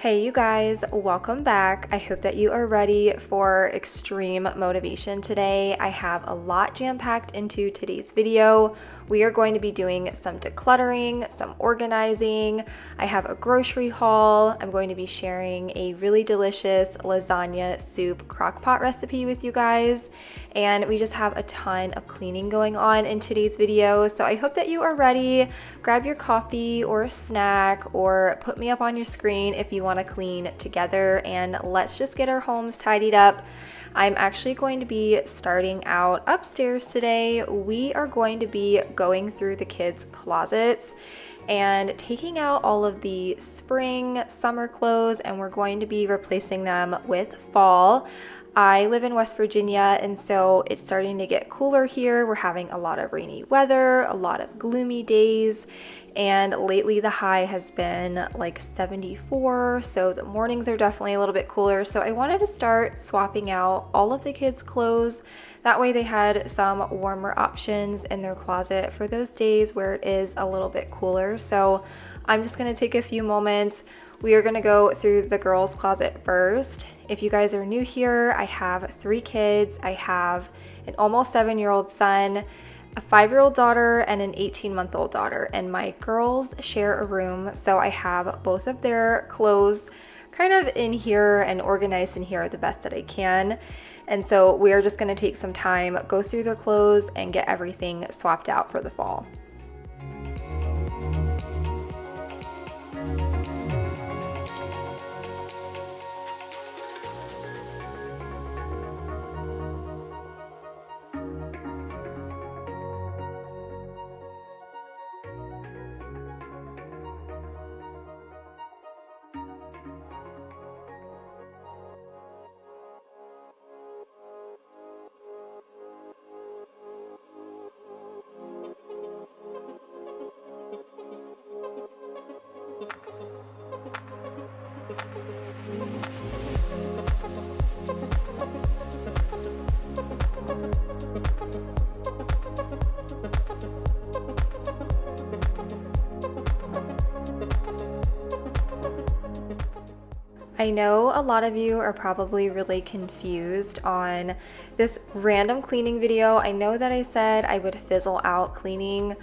Hey you guys, welcome back. I hope that you are ready for extreme motivation today. I have a lot jam-packed into today's video. We are going to be doing some decluttering, some organizing. I have a grocery haul. I'm going to be sharing a really delicious lasagna soup crock-pot recipe with you guys. And we just have a ton of cleaning going on in today's video. So I hope that you are ready. Grab your coffee or a snack or put me up on your screen if you want to clean together, and let's just get our homes tidied up. I'm actually going to be starting out upstairs today. We are going to be going through the kids' closets and taking out all of the spring, summer clothes, and we're going to be replacing them with fall. I live in West Virginia, and so it's starting to get cooler here. We're having a lot of rainy weather, a lot of gloomy days, and lately the high has been like 74, so the mornings are definitely a little bit cooler. So I wanted to start swapping out all of the kids' clothes. That way they had some warmer options in their closet for those days where it is a little bit cooler. So I'm just gonna take a few moments. We are gonna go through the girls' closet first. If you guys are new here, I have 3 kids. I have an almost 7-year-old son, a 5-year-old daughter, and an 18-month-old daughter. And my girls share a room, so I have both of their clothes kind of in here and organized in here the best that I can. And so we are just gonna take some time, go through their clothes, and get everything swapped out for the fall. I know a lot of you are probably really confused on this random cleaning video. I know that I said I would fizzle out cleaning,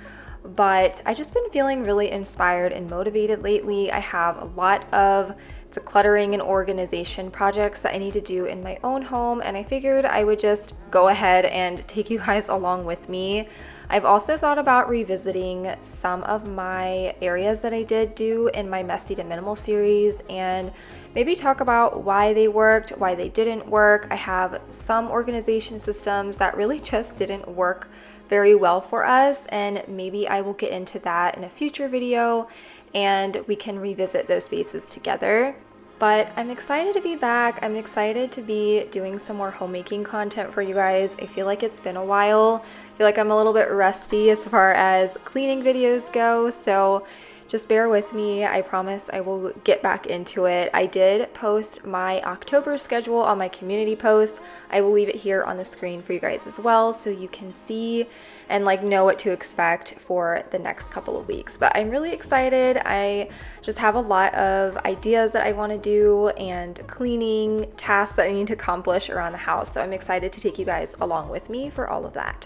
but I just been feeling really inspired and motivated lately. I have a lot of decluttering and organization projects that I need to do in my own home, and I figured I would just go ahead and take you guys along with me. I've also thought about revisiting some of my areas that I did do in my Messy to Minimal series and maybe talk about why they worked, why they didn't work. I have some organization systems that really just didn't work very well for us, and maybe I will get into that in a future video and we can revisit those spaces together. But I'm excited to be back. I'm excited to be doing some more homemaking content for you guys. I feel like it's been a while. I feel like I'm a little bit rusty as far as cleaning videos go, so just bear with me. I promise I will get back into it. I did post my October schedule on my community post. I will leave it here on the screen for you guys as well, so you can see and know what to expect for the next couple of weeks. But I'm really excited. I just have a lot of ideas that I want to do and cleaning tasks that I need to accomplish around the house. So I'm excited to take you guys along with me for all of that.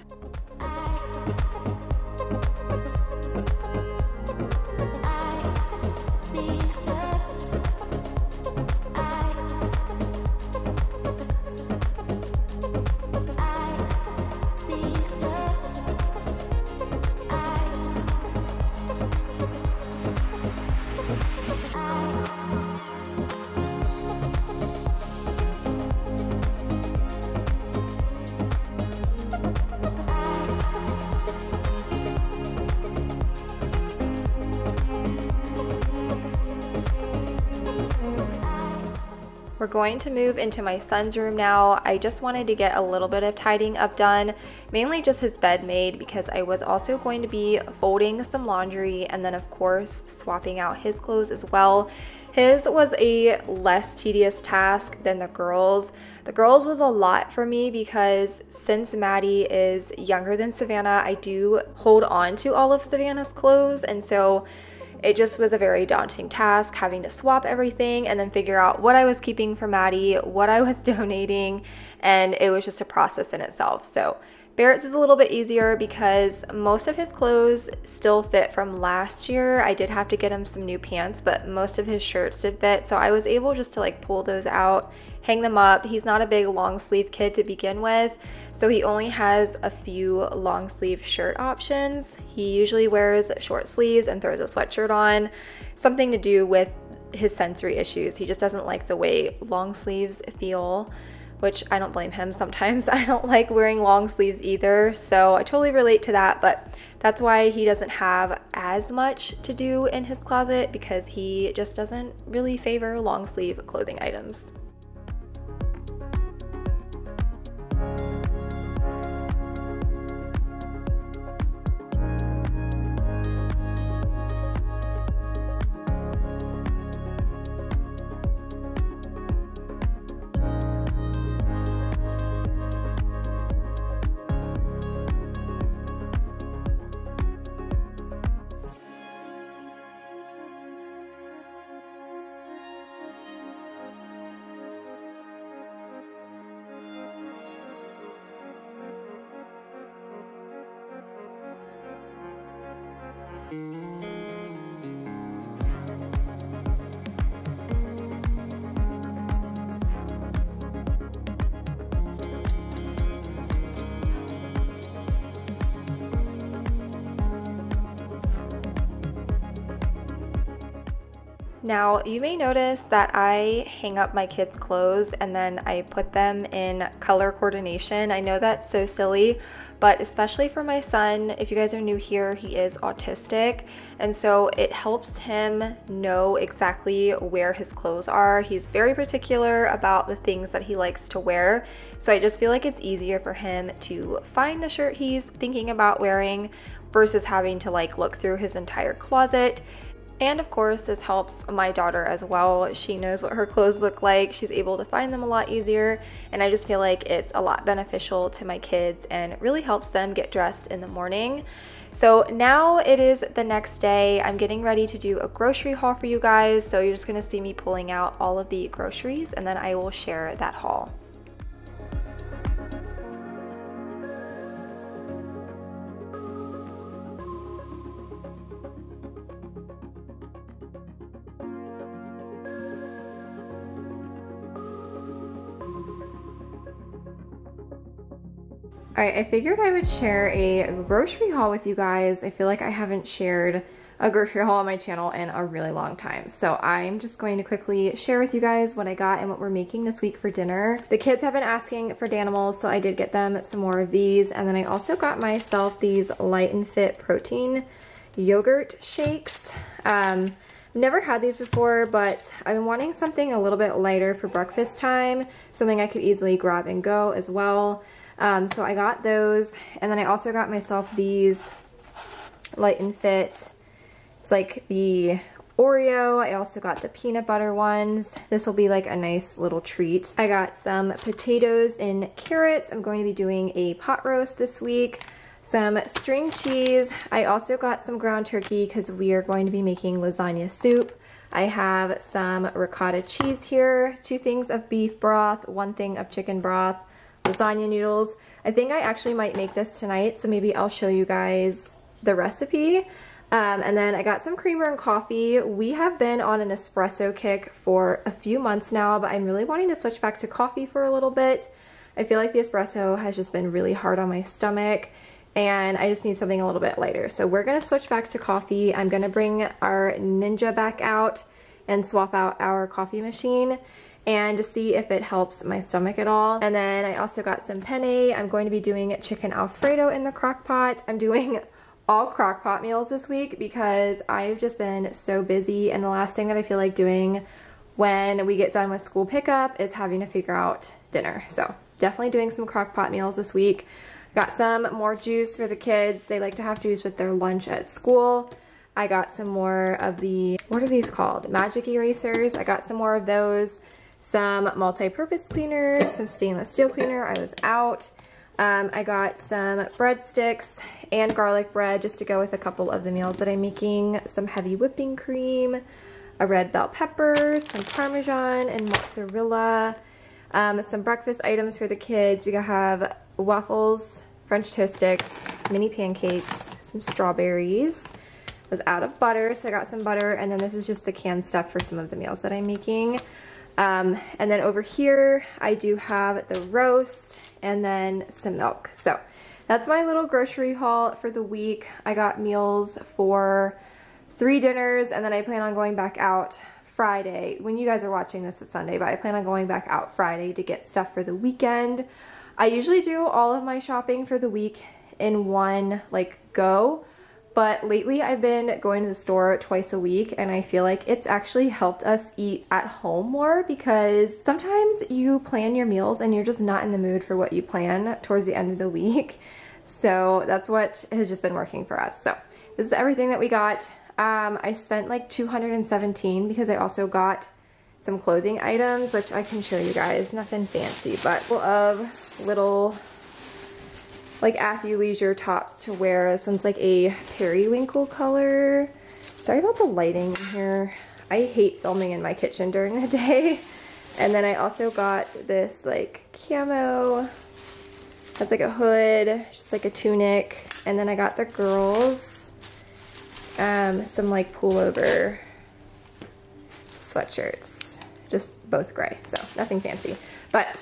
We're going to move into my son's room now. I just wanted to get a little bit of tidying up done, mainly just his bed made, because I was also going to be folding some laundry and then of course swapping out his clothes as well. His was a less tedious task than the girls. The girls was a lot for me because since Maddie is younger than Savannah, I do hold on to all of Savannah's clothes, and so it just was a very daunting task having to swap everything and then figure out what I was keeping for Maddie, what I was donating, and it was just a process in itself. So Barrett's is a little bit easier because most of his clothes still fit from last year. I did have to get him some new pants, but most of his shirts did fit. So I was able just to like pull those out, hang them up. He's not a big long sleeve kid to begin with, so he only has a few long sleeve shirt options. He usually wears short sleeves and throws a sweatshirt on, something to do with his sensory issues. He just doesn't like the way long sleeves feel, which I don't blame him. Sometimes I don't like wearing long sleeves either, so I totally relate to that, but that's why he doesn't have as much to do in his closet, because he just doesn't really favor long sleeve clothing items. Now, you may notice that I hang up my kids' clothes and then I put them in color coordination. I know that's so silly, but especially for my son, if you guys are new here, he is autistic, and so it helps him know exactly where his clothes are. He's very particular about the things that he likes to wear, so I just feel like it's easier for him to find the shirt he's thinking about wearing versus having to like look through his entire closet. And of course, this helps my daughter as well. She knows what her clothes look like. She's able to find them a lot easier. And I just feel like it's a lot beneficial to my kids and it really helps them get dressed in the morning. So now it is the next day. I'm getting ready to do a grocery haul for you guys. So you're just gonna see me pulling out all of the groceries and then I will share that haul. All right, I figured I would share a grocery haul with you guys. I feel like I haven't shared a grocery haul on my channel in a really long time. So I'm just going to quickly share with you guys what I got and what we're making this week for dinner. The kids have been asking for Danimals, so I did get them some more of these. And then I also got myself these Light and Fit protein yogurt shakes. Never had these before, but I've been wanting something a little bit lighter for breakfast time, something I could easily grab and go as well. So I got those, and then I also got myself these Light and Fit. It's like the Oreo. I also got the peanut butter ones. This will be like a nice little treat. I got some potatoes and carrots. I'm going to be doing a pot roast this week. Some string cheese. I also got some ground turkey because we are going to be making lasagna soup. I have some ricotta cheese here, 2 things of beef broth, 1 thing of chicken broth, lasagna noodles. I think I actually might make this tonight, so maybe I'll show you guys the recipe. And then I got some creamer and coffee. We have been on an espresso kick for a few months now, but I'm really wanting to switch back to coffee for a little bit. I feel like the espresso has just been really hard on my stomach, and I just need something a little bit lighter. So we're gonna switch back to coffee. I'm gonna bring our Ninja back out and swap out our coffee machine and just see if it helps my stomach at all. And then I also got some penne. I'm going to be doing chicken Alfredo in the crock pot. I'm doing all crock pot meals this week because I've just been so busy, and the last thing that I feel like doing when we get done with school pickup is having to figure out dinner. So definitely doing some crock pot meals this week. Got some more juice for the kids. They like to have juice with their lunch at school. I got some more of the, what are these called? Magic erasers. I got some more of those. Some multi-purpose cleaners, some stainless steel cleaner. I was out. I got some breadsticks and garlic bread just to go with a couple of the meals that I'm making, some heavy whipping cream, a red bell pepper, some Parmesan and mozzarella, some breakfast items for the kids. We have waffles, French toast sticks, mini pancakes, some strawberries. Was out of butter, so I got some butter, and then this is just the canned stuff for some of the meals that I'm making. And then over here, I do have the roast and then some milk. So that's my little grocery haul for the week. I got meals for 3 dinners, and then I plan on going back out Friday. When you guys are watching this, it's Sunday, but I plan on going back out Friday to get stuff for the weekend. I usually do all of my shopping for the week in one go. But lately I've been going to the store twice a week, and I feel like it's actually helped us eat at home more, because sometimes you plan your meals and you're just not in the mood for what you plan towards the end of the week. So that's what has just been working for us. So this is everything that we got. I spent like $217 because I also got some clothing items, which I can show you guys. Nothing fancy, but of little like athleisure tops to wear. This one's like a periwinkle color. Sorry about the lighting here. I hate filming in my kitchen during the day. And then I also got this like camo, has like a hood, just like a tunic. And then I got the girls some like pullover sweatshirts, just both gray, so nothing fancy. But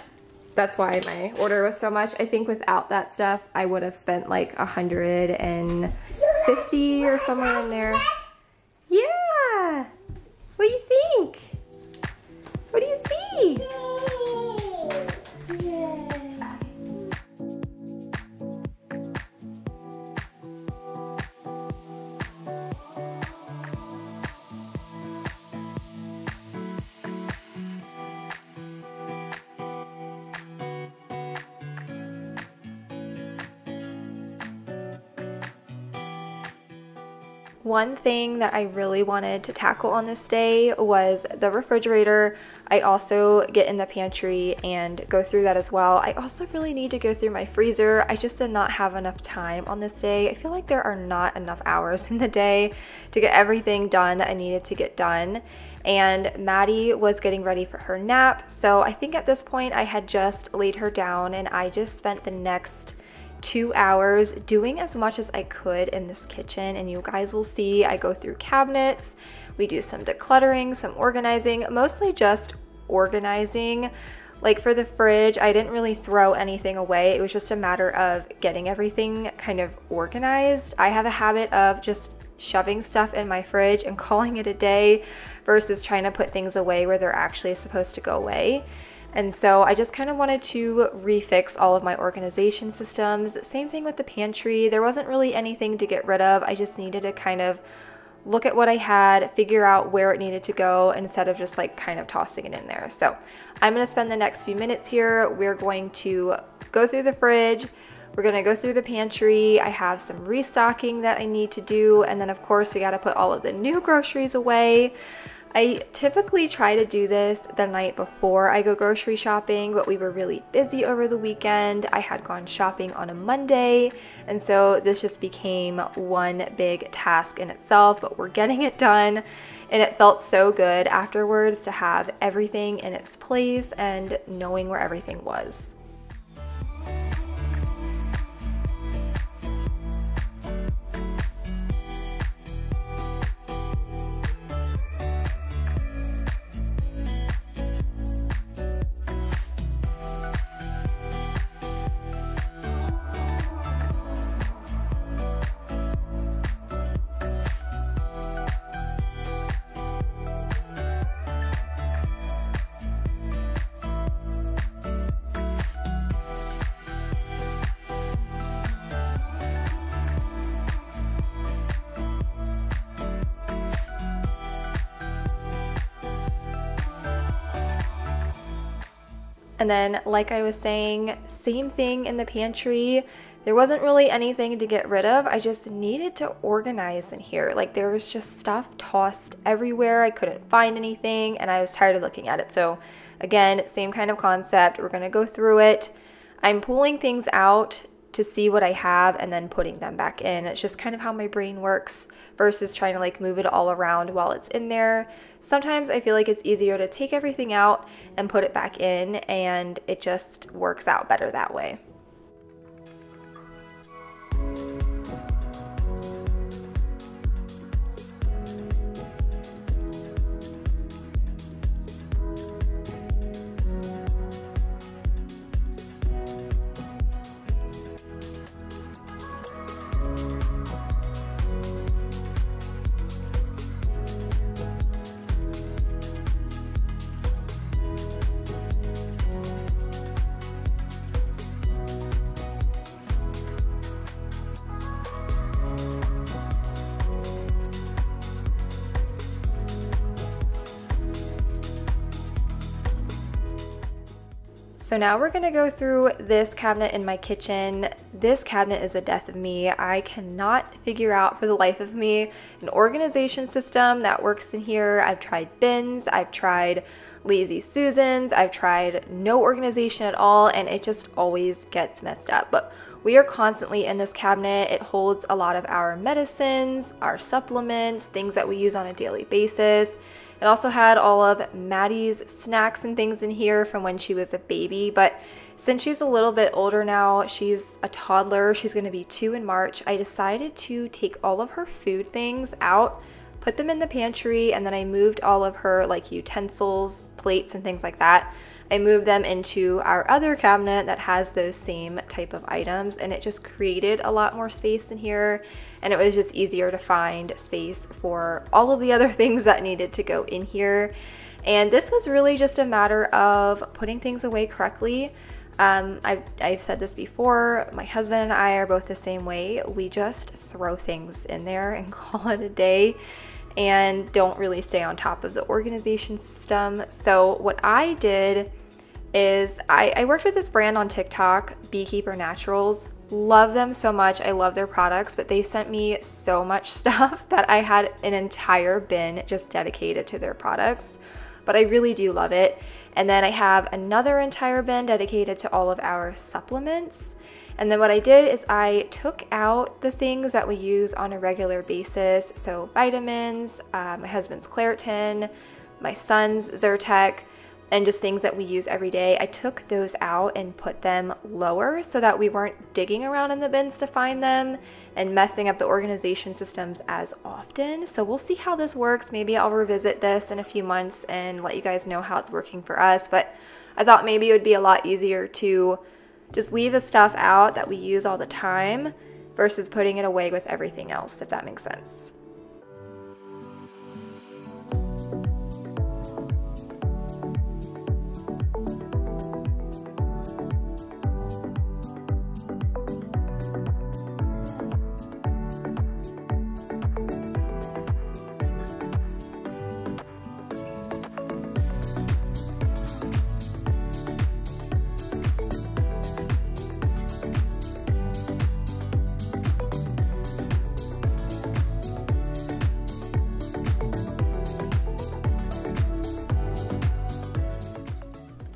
that's why my order was so much. I think without that stuff, I would have spent like $150 or somewhere in there. Yeah! What do you think? What do you see? One thing that I really wanted to tackle on this day was the refrigerator. I also get in the pantry and go through that as well. I also really need to go through my freezer. I just did not have enough time on this day. I feel like there are not enough hours in the day to get everything done that I needed to get done. And Maddie was getting ready for her nap. So I think at this point I had just laid her down, and I just spent the next 2 hours doing as much as I could in this kitchen. And you guys will see I go through cabinets, we do some decluttering, some organizing, mostly just organizing. Like for the fridge, I didn't really throw anything away. It was just a matter of getting everything kind of organized. I have a habit of just shoving stuff in my fridge and calling it a day versus trying to put things away where they're actually supposed to go away. And so I just kind of wanted to refix all of my organization systems. Same thing with the pantry. There wasn't really anything to get rid of. I just needed to kind of look at what I had, figure out where it needed to go instead of just like kind of tossing it in there. So I'm going to spend the next few minutes here. We're going to go through the fridge. We're going to go through the pantry. I have some restocking that I need to do. And then of course we got to put all of the new groceries away. I typically try to do this the night before I go grocery shopping, but we were really busy over the weekend. I had gone shopping on a Monday, and so this just became one big task in itself, but we're getting it done, and it felt so good afterwards to have everything in its place and knowing where everything was. And then, like I was saying, same thing in the pantry. There wasn't really anything to get rid of. I just needed to organize in here. Like there was just stuff tossed everywhere. I couldn't find anything and I was tired of looking at it. So again, same kind of concept. We're gonna go through it. I'm pulling things out to see what I have and then putting them back in. It's just kind of how my brain works versus trying to like move it all around while it's in there. Sometimes I feel like it's easier to take everything out and put it back in, and it just works out better that way. So now we're gonna go through this cabinet in my kitchen. This cabinet is a death of me. I cannot figure out for the life of me an organization system that works in here. I've tried bins, I've tried Lazy Susans, I've tried no organization at all, and it just always gets messed up. But we are constantly in this cabinet. It holds a lot of our medicines, our supplements, things that we use on a daily basis. It also had all of Maddie's snacks and things in here from when she was a baby, but since she's a little bit older now, she's a toddler, she's gonna be 2 in March, I decided to take all of her food things out, put them in the pantry, and then I moved all of her like utensils, plates, and things like that. I moved them into our other cabinet that has those same type of items, and it just created a lot more space in here, and it was just easier to find space for all of the other things that needed to go in here. And this was really just a matter of putting things away correctly. I've said this before, my husband and I are both the same way. We just throw things in there and call it a day and don't really stay on top of the organization system. So what I did is I worked with this brand on TikTok, Beekeeper Naturals. Love them so much. I love their products, but they sent me so much stuff that I had an entire bin just dedicated to their products. But I really do love it. And then I have another entire bin dedicated to all of our supplements. And then what I did is I took out the things that we use on a regular basis. So vitamins, my husband's Claritin, my son's Zyrtec, and just things that we use every day. I took those out and put them lower so that we weren't digging around in the bins to find them and messing up the organization systems as often. So we'll see how this works. Maybe I'll revisit this in a few months and let you guys know how it's working for us. But I thought maybe it would be a lot easier to just leave the stuff out that we use all the time versus putting it away with everything else, if that makes sense.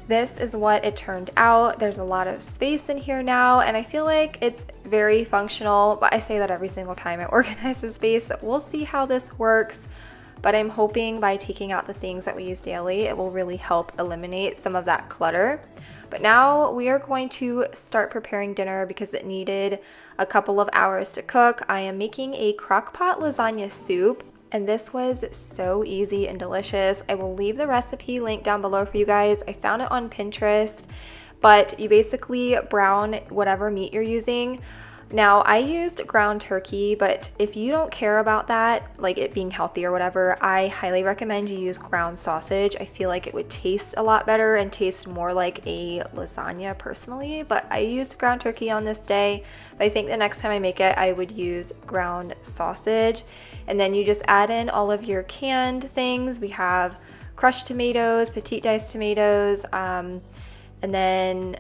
This is what it turned out. There's a lot of space in here now, and I feel like it's very functional, but I say that every single time I organize the space. We'll see how this works, but I'm hoping by taking out the things that we use daily, it will really help eliminate some of that clutter. But now we are going to start preparing dinner because it needed a couple of hours to cook. I am making a crock-pot lasagna soup, and this was so easy and delicious. I will leave the recipe link down below for you guys. I found it on Pinterest, but you basically brown whatever meat you're using. Now, I used ground turkey, but if you don't care about that, like it being healthy or whatever, I highly recommend you use ground sausage. I feel like it would taste a lot better and taste more like a lasagna personally, but I used ground turkey on this day. But I think the next time I make it, I would use ground sausage. And then you just add in all of your canned things. We have crushed tomatoes, petite diced tomatoes, and then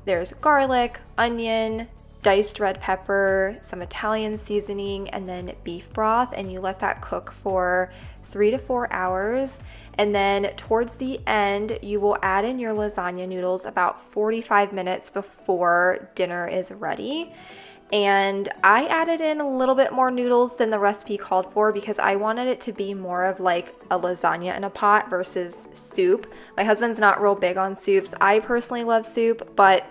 there's garlic, onion, diced red pepper, some Italian seasoning, and then beef broth, and you let that cook for 3 to 4 hours. And then towards the end, you will add in your lasagna noodles about 45 minutes before dinner is ready. And I added in a little bit more noodles than the recipe called for because I wanted it to be more of like a lasagna in a pot versus soup. My husband's not real big on soups. I personally love soup, but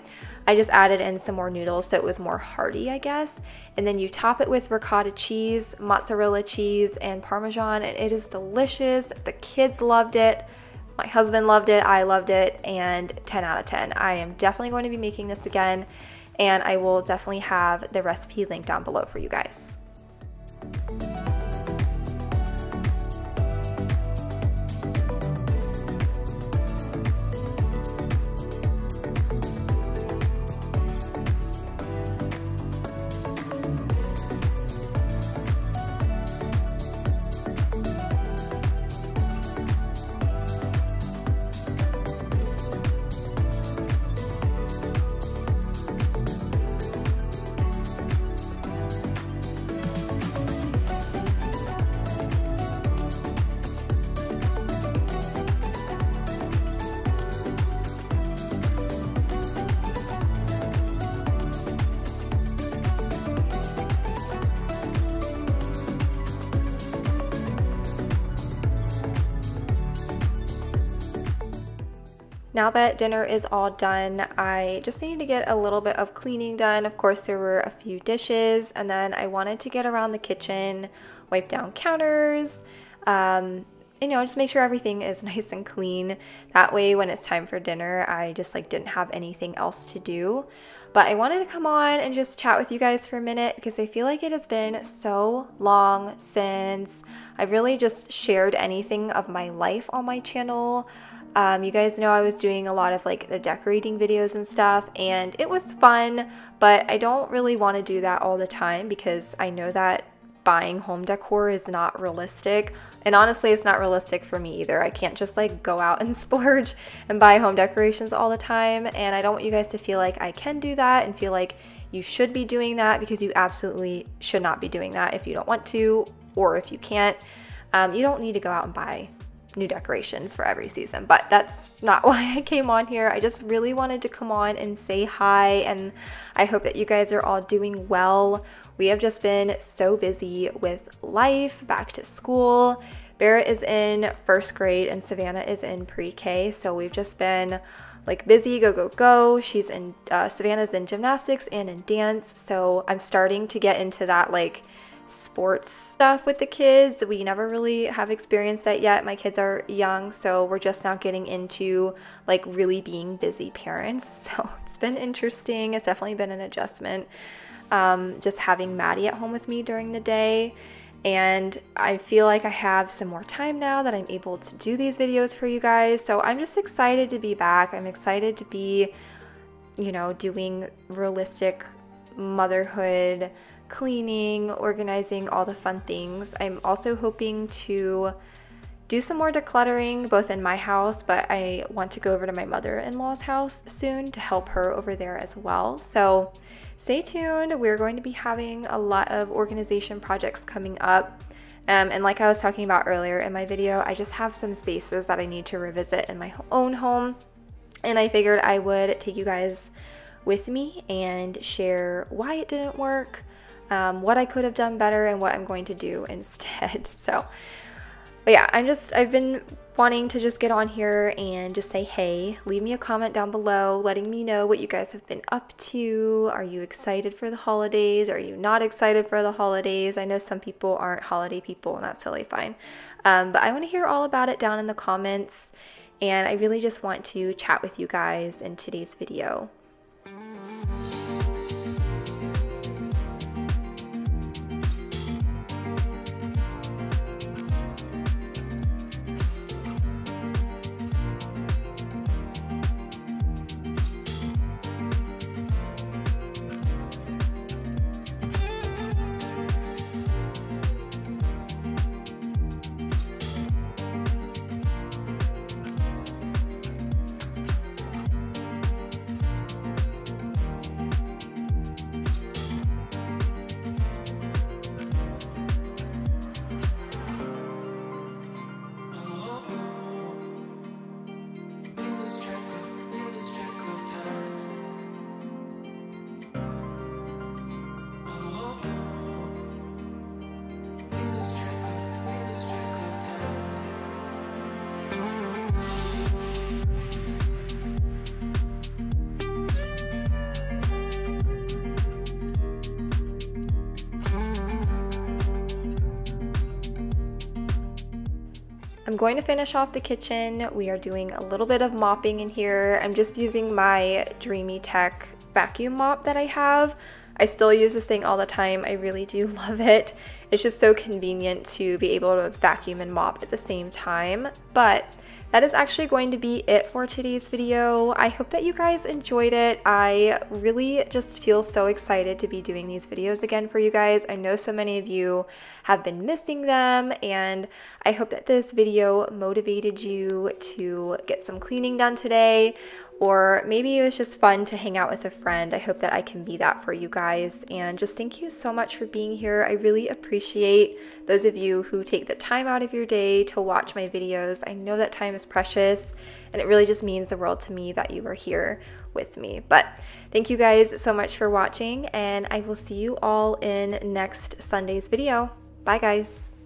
I just added in some more noodles so it was more hearty, I guess. And then you top it with ricotta cheese, mozzarella cheese, and Parmesan, and it is delicious. The kids loved it. My husband loved it. I loved it, and 10 out of 10. I am definitely going to be making this again, and I will definitely have the recipe linked down below for you guys. Now that dinner is all done, I just needed to get a little bit of cleaning done. Of course, there were a few dishes, and then I wanted to get around the kitchen, wipe down counters, just make sure everything is nice and clean. That way, when it's time for dinner, I just didn't have anything else to do. But I wanted to come on and just chat with you guys for a minute because I feel like it has been so long since I've really just shared anything of my life on my channel. You guys know I was doing a lot of the decorating videos and stuff, and it was fun, but I don't really want to do that all the time because I know that buying home decor is not realistic, and honestly it's not realistic for me either. I can't just go out and splurge and buy home decorations all the time, and I don't want you guys to feel like I can do that and feel like you should be doing that, because you absolutely should not be doing that if you don't want to, or if you can't. You don't need to go out and buy new decorations for every season, but that's not why I came on here. I just really wanted to come on and say hi, and I hope that you guys are all doing well. We have just been so busy with life, back to school. Barrett is in first grade and Savannah is in pre-K, so we've just been busy, go, go, go. She's in, Savannah's in gymnastics and in dance, so I'm starting to get into that sports stuff with the kids. We never really have experienced that yet. My kids are young, so we're just now getting into really being busy parents. So it's been interesting. It's definitely been an adjustment. Just having Maddie at home with me during the day, and I feel like I have some more time now that I'm able to do these videos for you guys. So I'm just excited to be back. I'm excited to be, doing realistic motherhood, cleaning, organizing, all the fun things. I'm also hoping to do some more decluttering both in my house, but I want to go over to my mother-in-law's house soon to help her over there as well. So stay tuned. We're going to be having a lot of organization projects coming up. And like I was talking about earlier in my video, I just have some spaces that I need to revisit in my own home. And I figured I would take you guys with me and share why it didn't work, what I could have done better, and what I'm going to do instead. So, but yeah, I've been wanting to just get on here and just say hey. Leave me a comment down below letting me know what you guys have been up to. Are you excited for the holidays? Are you not excited for the holidays? I know some people aren't holiday people, and that's totally fine. But I want to hear all about it down in the comments, and I really just want to chat with you guys in today's video. I'm going to finish off the kitchen. We are doing a little bit of mopping in here. I'm just using my Dreamy Tech vacuum mop that I have. I still use this thing all the time. I really do love it. It's just so convenient to be able to vacuum and mop at the same time. But that is actually going to be it for today's video. I hope that you guys enjoyed it. I really just feel so excited to be doing these videos again for you guys. I know so many of you have been missing them, and I hope that this video motivated you to get some cleaning done today, or maybe it was just fun to hang out with a friend. I hope that I can be that for you guys. And just thank you so much for being here. I really appreciate those of you who take the time out of your day to watch my videos. I know that time is precious, and it really just means the world to me that you are here with me. But thank you guys so much for watching, and I will see you all in next Sunday's video. Bye guys.